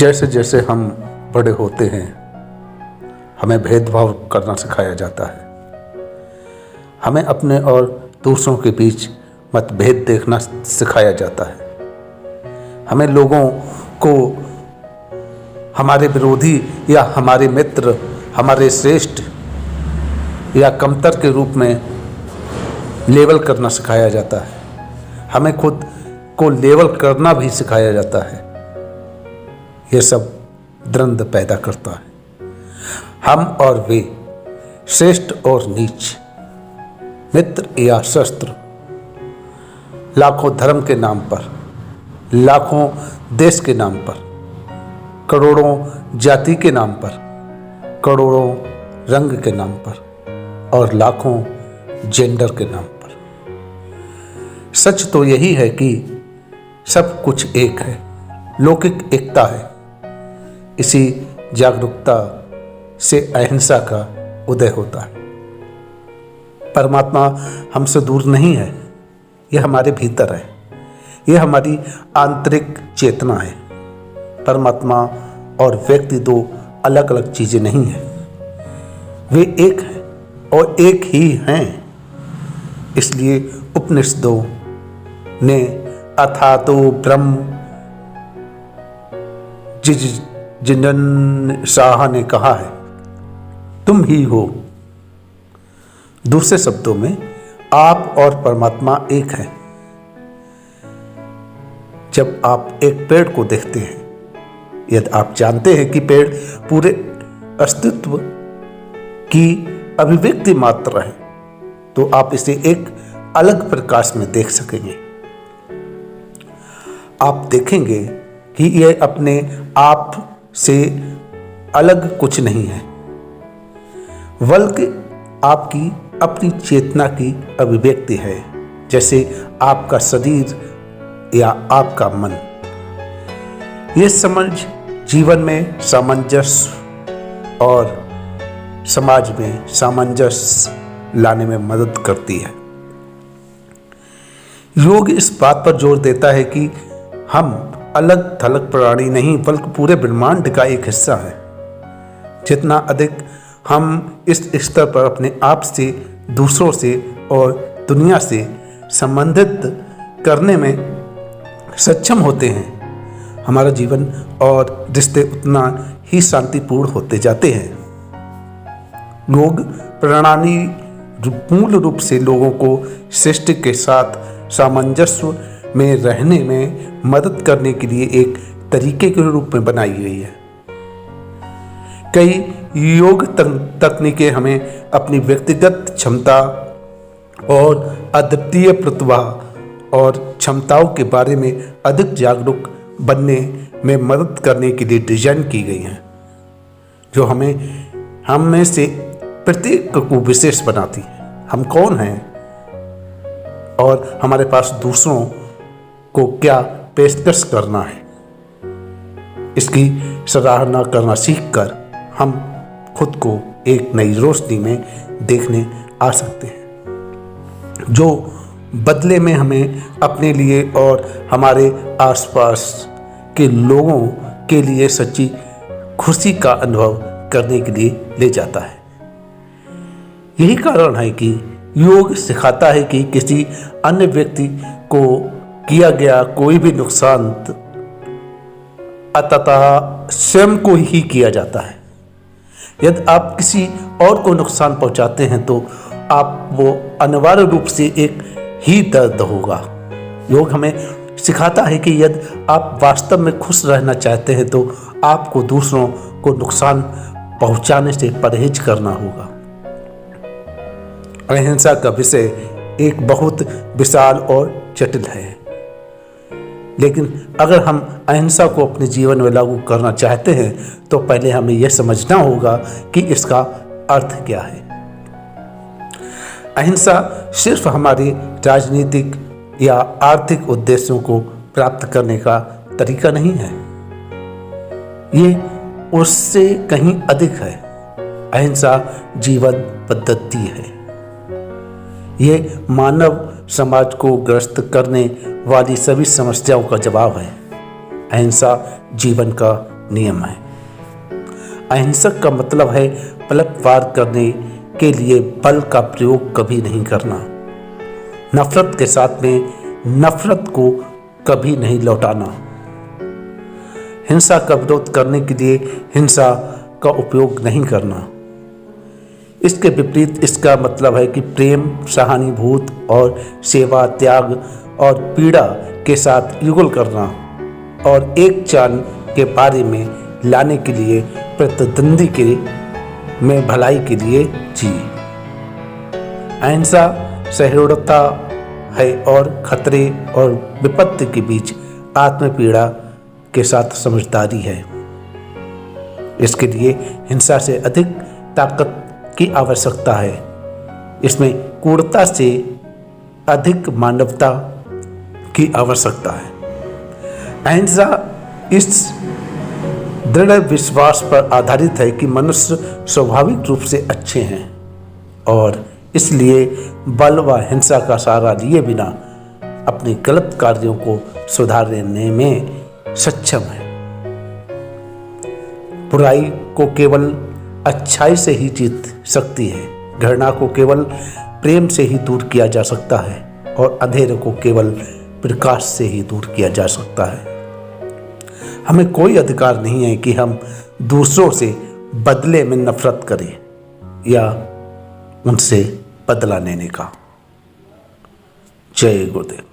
जैसे जैसे हम बड़े होते हैं हमें भेदभाव करना सिखाया जाता है। हमें अपने और दूसरों के बीच मतभेद देखना सिखाया जाता है। हमें लोगों को हमारे विरोधी या हमारे मित्र, हमारे श्रेष्ठ या कमतर के रूप में लेबल करना सिखाया जाता है। हमें खुद को लेबल करना भी सिखाया जाता है। यह सब द्वंद्व पैदा करता है। हम और वे, श्रेष्ठ और नीच, मित्र या शस्त्र, लाखों धर्म के नाम पर, लाखों देश के नाम पर, करोड़ों जाति के नाम पर, करोड़ों रंग के नाम पर और लाखों जेंडर के नाम पर। सच तो यही है कि सब कुछ एक है, लौकिक एकता है। इसी जागरूकता से अहिंसा का उदय होता है। परमात्मा हमसे दूर नहीं है, यह हमारे भीतर है। यह हमारी आंतरिक चेतना है। परमात्मा और व्यक्ति दो अलग अलग चीजें नहीं हैं, वे एक हैं और एक ही हैं। इसलिए उपनिषदों ने अथातो ब्रह्म जिनन शाह ने कहा है, तुम ही हो। दूसरे शब्दों में आप और परमात्मा एक हैं। जब आप एक पेड़ को देखते हैं, यदि आप जानते हैं कि पेड़ पूरे अस्तित्व की अभिव्यक्ति मात्र है, तो आप इसे एक अलग प्रकाश में देख सकेंगे। आप देखेंगे कि यह अपने आप से अलग कुछ नहीं है, बल्कि आपकी अपनी चेतना की अभिव्यक्ति है, जैसे आपका शरीर या आपका मन। यह समझ जीवन में सामंजस्य और समाज में सामंजस्य लाने में मदद करती है। योग इस बात पर जोर देता है कि हम अलग थलग प्राणी नहीं, बल्कि पूरे ब्रह्मांड का एक हिस्सा है। जितना अधिक हम इस स्तर पर अपने आप से, दूसरों से और दुनिया से संबंधित करने में सक्षम होते हैं, हमारा जीवन और रिश्ते उतना ही शांतिपूर्ण होते जाते हैं। योग प्रणाली मूल रूप से लोगों को सृष्टि के साथ सामंजस्य में रहने में मदद करने के लिए एक तरीके के रूप में बनाई गई है। कई योग तकनीकें हमें अपनी व्यक्तिगत क्षमता और अद्वितीय प्रतिभा और क्षमताओं के बारे में अधिक जागरूक बनने में मदद करने के लिए डिजाइन की गई हैं, जो हम में से प्रत्येक को विशेष बनाती है। हम कौन हैं और हमारे पास दूसरों को क्या पेशकश करना है, इसकी सराहना करना सीखकर हम खुद को एक नई रोशनी में देखने आ सकते हैं, जो बदले में हमें अपने लिए और हमारे आसपास के लोगों के लिए सच्ची खुशी का अनुभव करने के लिए ले जाता है। यही कारण है कि योग सिखाता है कि किसी अन्य व्यक्ति को किया गया कोई भी नुकसान अंततः स्वयं को ही किया जाता है। यदि आप किसी और को नुकसान पहुंचाते हैं तो आप वो अनिवार्य रूप से एक ही दर्द होगा। योग हमें सिखाता है कि यदि आप वास्तव में खुश रहना चाहते हैं तो आपको दूसरों को नुकसान पहुंचाने से परहेज करना होगा। अहिंसा का विषय एक बहुत विशाल और जटिल है, लेकिन अगर हम अहिंसा को अपने जीवन में लागू करना चाहते हैं तो पहले हमें यह समझना होगा कि इसका अर्थ क्या है। अहिंसा सिर्फ हमारे राजनीतिक या आर्थिक उद्देश्यों को प्राप्त करने का तरीका नहीं है, ये उससे कहीं अधिक है। अहिंसा जीवन पद्धति है। ये मानव समाज को ग्रस्त करने वाली सभी समस्याओं का जवाब है। अहिंसा जीवन का नियम है। अहिंसक का मतलब है पलटवार करने के लिए बल का प्रयोग कभी नहीं करना, नफरत के साथ में नफरत को कभी नहीं लौटाना, हिंसा का विरोध करने के लिए हिंसा का उपयोग नहीं करना। इसके विपरीत इसका मतलब है कि प्रेम, सहानुभूति और सेवा, त्याग और पीड़ा के साथ युगल करना और एक चांद के बारे में लाने के लिए प्रतिद्वंदी के में भलाई के लिए जी। अहिंसा सहिष्णुता है और खतरे और विपत्ति के बीच आत्मपीड़ा के साथ समझदारी है। इसके लिए हिंसा से अधिक ताकत की आवश्यकता है। इसमें क्रूरता से अधिक मानवता की आवश्यकता है। अहिंसा इस दृढ़ विश्वास पर आधारित है कि मनुष्य स्वाभाविक रूप से अच्छे हैं और इसलिए बल व हिंसा का सहारा लिए बिना अपने गलत कार्यों को सुधारने में सक्षम है। बुराई को केवल अच्छाई से ही जीत सकती है, घृणा को केवल प्रेम से ही दूर किया जा सकता है और अंधेरे को केवल प्रकाश से ही दूर किया जा सकता है। हमें कोई अधिकार नहीं है कि हम दूसरों से बदले में नफरत करें या उनसे बदला लेने का। जय गुरुदेव।